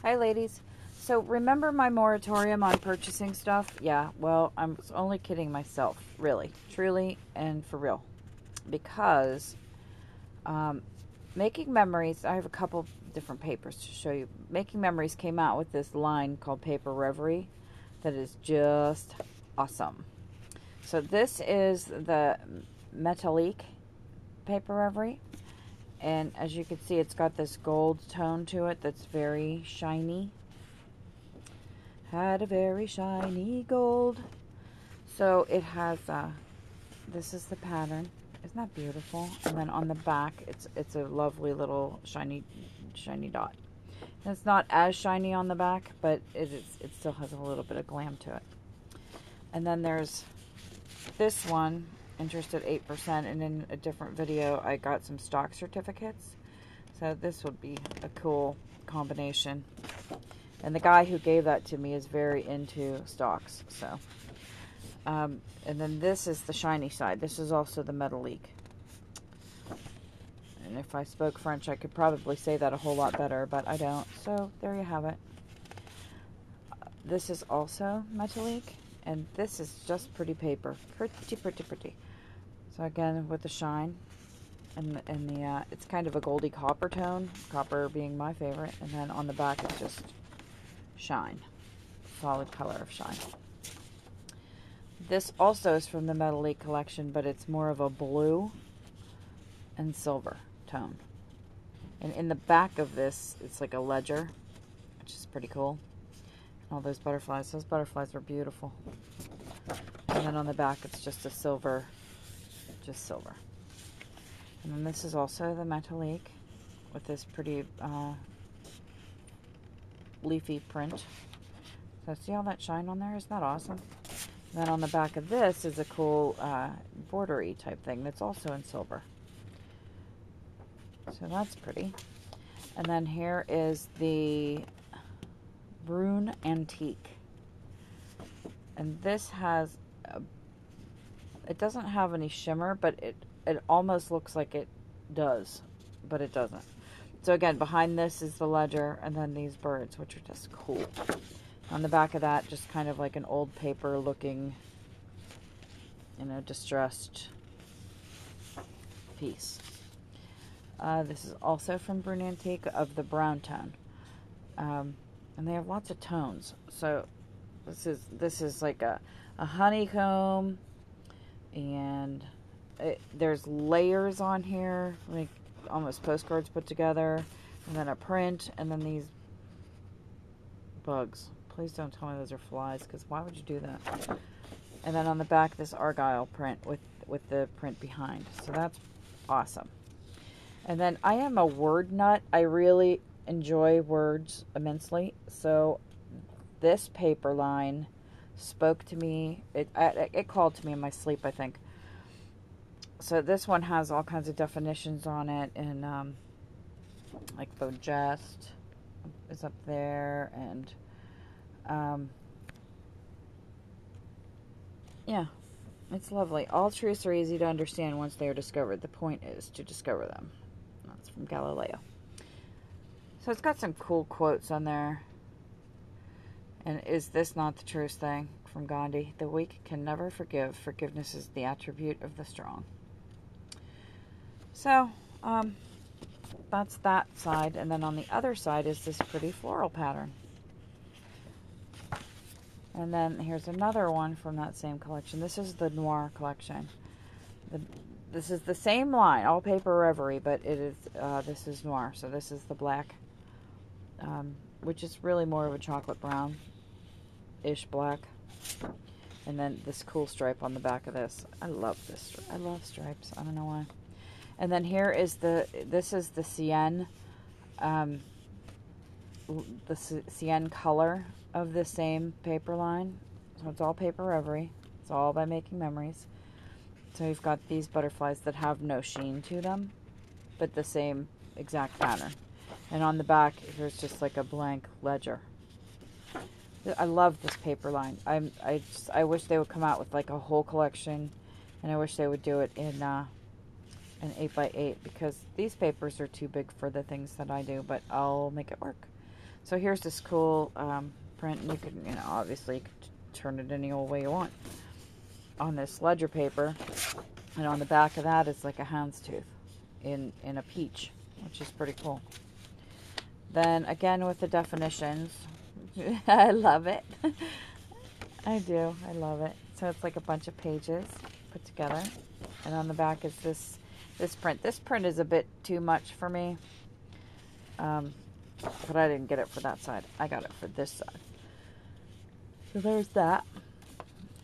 Hi ladies. So remember my moratorium on purchasing stuff? Yeah, well, I'm only kidding myself, really, truly, and for real. Because Making Memories, I have a couple different papers to show you. Making Memories came out with this line called Paper Reverie that is just awesome. So this is the Metallique Paper Reverie. And as you can see, it's got this gold tone to it that's very shiny. Had a very shiny gold. So it has, this is the pattern. Isn't that beautiful? And then on the back, it's a lovely little shiny dot. And it's not as shiny on the back, but it still has a little bit of glam to it. And then there's this one, interest at 8%, and in a different video, I got some stock certificates. So this would be a cool combination. And the guy who gave that to me is very into stocks. So, and then this is the shiny side. This is also the Metallique. And if I spoke French, I could probably say that a whole lot better, but I don't. So there you have it. This is also Metallique, and this is just pretty paper. Pretty, pretty, pretty. So again, with the shine, and the it's kind of a goldy copper tone, copper being my favorite. And then on the back, it's just shine, solid color of shine. This also is from the Metallique collection, but it's more of a blue and silver tone. And in the back of this, it's like a ledger, which is pretty cool. All those butterflies are beautiful. And then on the back, it's just a silver, just silver. And then this is also the Metallique with this pretty leafy print. So see all that shine on there? Isn't that awesome? And then on the back of this is a cool bordery type thing that's also in silver. So that's pretty. And then here is the Brune Antique. And this has, it doesn't have any shimmer, but it almost looks like it does, but it doesn't. So again, behind this is the ledger, and then these birds, which are just cool. On the back of that, just kind of like an old paper looking, distressed piece. This is also from Brune Antique of the brown tone. And they have lots of tones. So this is like a honeycomb, and there's layers on here, like almost postcards put together, and then a print, and then these bugs. Please don't tell me those are flies, because why would you do that? And then on the back, this Argyle print with the print behind. So that's awesome. And then I am a word nut. I really enjoy words immensely. So this paper line spoke to me. It called to me in my sleep, I think. So this one has all kinds of definitions on it, and like Bojest is up there, and yeah, it's lovely. All truths are easy to understand once they are discovered. The point is to discover them. That's from Galileo. So it's got some cool quotes on there. And is this not the truest thing? From Gandhi. The weak can never forgive. Forgiveness is the attribute of the strong. So, that's that side. And then on the other side is this pretty floral pattern. And then here's another one from that same collection. This is the Noir collection. This is the same line, all Paper Reverie, but it is this is Noir. So this is the black, which is really more of a chocolate brown-ish black. And then this cool stripe on the back of this. I love this. I love stripes. I don't know why. And then here is this is the cyan, cyan color of the same paper line. So it's all Paper Reverie. It's all by Making Memories. So you've got these butterflies that have no sheen to them, but the same exact pattern. And on the back, here's just like a blank ledger. I love this paper line. I wish they would come out with like a whole collection, and I wish they would do it in an 8x8, because these papers are too big for the things that I do, but I'll make it work. So here's this cool print, and you can, you know, obviously you could turn it any old way you want on this ledger paper. And on the back of that is like a houndstooth in a peach, which is pretty cool. Then again with the definitions, I love it. I do. I love it. So it's like a bunch of pages put together, and on the back is this print. This print is a bit too much for me, but I didn't get it for that side. I got it for this side. So there's that.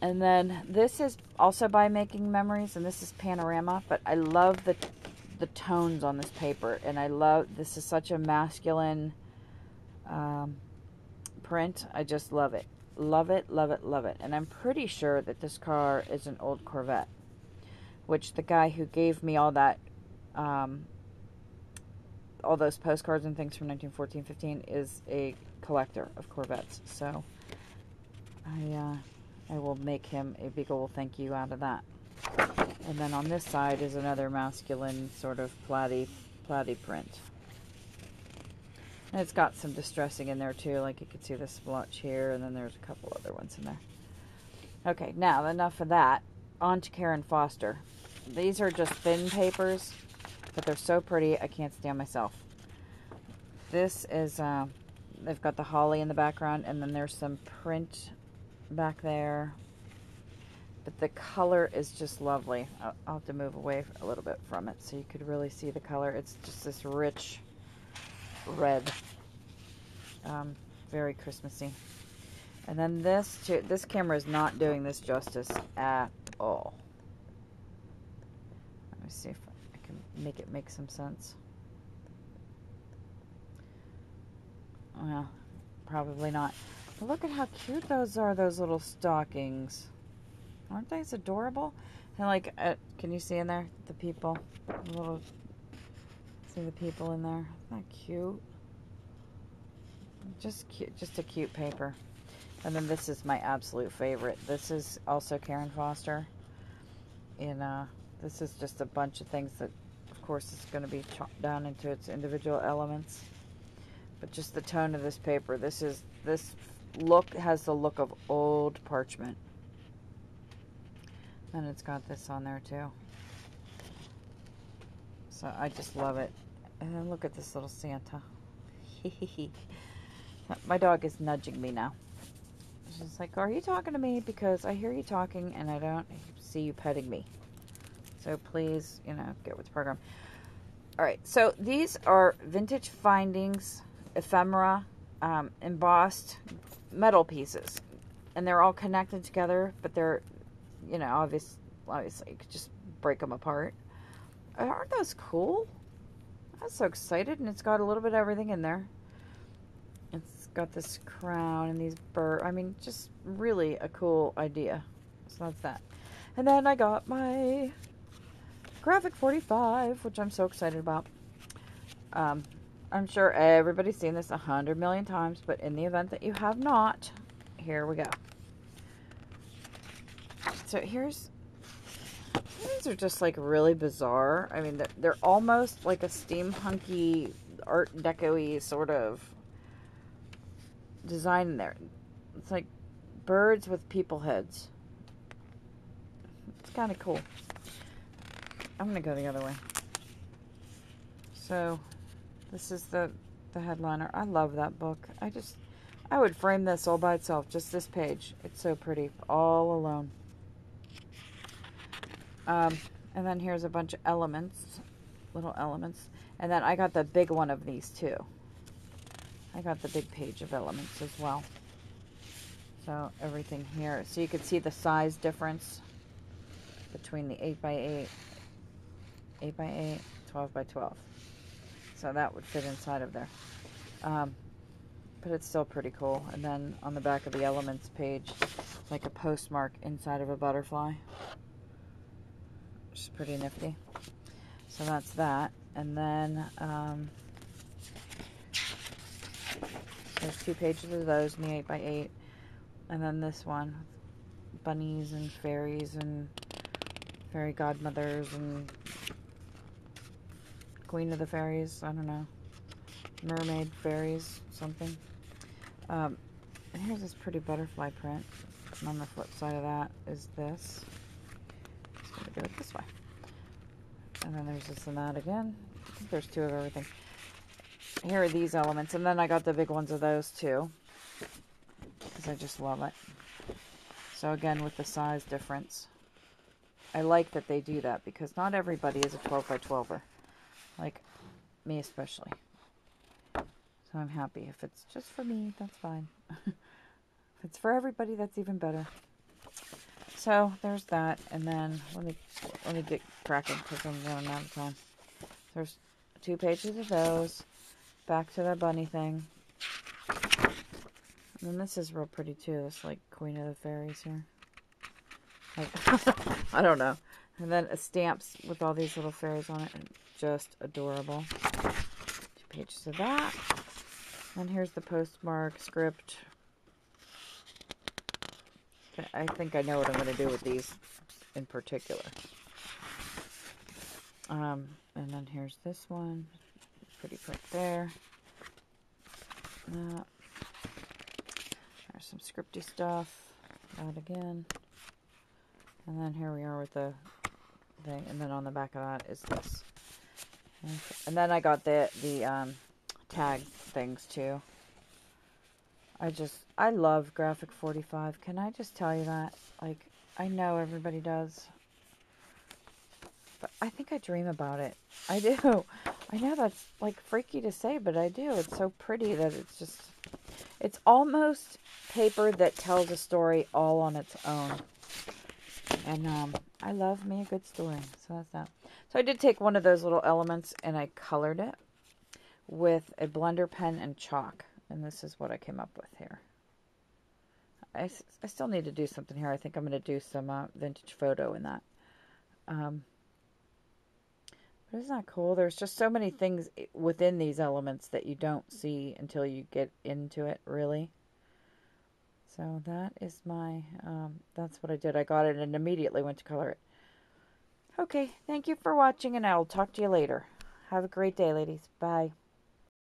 And then this is also by Making Memories, and this is Panorama, but I love the tones on this paper, and I love, this is such a masculine print. I just love it. Love it, love it, love it. And I'm pretty sure that this car is an old Corvette, which the guy who gave me all that, all those postcards and things from 1914-15 is a collector of Corvettes. So I will make him a big old thank you out of that. And then on this side is another masculine sort of platy print. And it's got some distressing in there too, like you can see the splotch here, and then there's a couple other ones in there. Okay, now enough of that. On to Karen Foster. These are just thin papers, but they're so pretty, I can't stand myself. This is, they've got the holly in the background, and then there's some print back there. But the color is just lovely. I'll have to move away a little bit from it so you could really see the color. It's just this rich red. Very Christmassy. And then this too, this camera is not doing this justice at all. Let me see if I can make it make some sense. Well, probably not. But look at how cute those are, those little stockings. Aren't they adorable? And like, can you see in there the people? The little, see the people in there? Isn't that cute? Just cute, just a cute paper. And then this is my absolute favorite. This is also Karen Foster. And this is just a bunch of things that, of course, is going to be chopped down into its individual elements. But just the tone of this paper. This look has the look of old parchment. And it's got this on there too. So I just love it. And then look at this little Santa. My dog is nudging me now. She's like, are you talking to me? Because I hear you talking and I don't see you petting me. So please, you know, get with the program. Alright, so these are Vintage Findings, ephemera, embossed metal pieces. And they're all connected together, but they're, you know, obviously you could just break them apart. Aren't those cool? I'm so excited, and it's got a little bit of everything in there. It's got this crown and these birds. I mean, just really a cool idea. So that's that. And then I got my Graphic 45, which I'm so excited about. I'm sure everybody's seen this 100 million times, but in the event that you have not, here we go. So these are just like really bizarre. I mean, they're almost like a steampunky, art deco-y sort of design in there. It's like birds with people heads. It's kind of cool. I'm going to go the other way. So this is the headliner. I love that book. I would frame this all by itself, just this page. It's so pretty, all alone. And then here's a bunch of elements, little elements. And then I got the big one of these too. I got the big page of elements as well. So everything here. So you can see the size difference between the 8x8, 8x8, 12x12. So that would fit inside of there. But it's still pretty cool. And then on the back of the elements page, like a postmark inside of a butterfly. Which is pretty nifty. So that's that. And then there's 2 pages of those in the 8x8. And then this one, bunnies and fairies and fairy godmothers and queen of the fairies. I don't know. mermaid fairies, something. And here's this pretty butterfly print. And on the flip side of that is this. Just going to do it this way. And then there's this and that again. I think there's 2 of everything. Here are these elements. And then I got the big ones of those too, because I just love it. So again, with the size difference. I like that they do that, because not everybody is a 12 by 12er. Like me especially. So I'm happy. If it's just for me, that's fine. If it's for everybody, that's even better. So there's that. And then let me get cracking, because I'm running out of time. There's 2 pages of those. Back to the bunny thing. And then this is real pretty too. This like Queen of the Fairies here. Like, I don't know. And then stamps with all these little fairies on it. And just adorable. 2 pages of that. And here's the postmark script. I think I know what I'm going to do with these in particular. And then here's this one. Pretty print there. There's some scripty stuff. That again. And then here we are with the thing. And then on the back of that is this. And then I got the tag things too. I love Graphic 45. Can I just tell you that? Like, I know everybody does. But I think I dream about it. I do. I know that's like freaky to say, but I do. It's so pretty that it's almost paper that tells a story all on its own. And I love me a good story. So that's that. So I did take one of those little elements and I colored it with a blender pen and chalk. And this is what I came up with here. I still need to do something here. I think I'm going to do some vintage photo in that. But isn't that cool? There's just so many things within these elements that you don't see until you get into it, really. So that is my, that's what I did. I got it and immediately went to color it. Okay, thank you for watching, and I will talk to you later. Have a great day, ladies. Bye.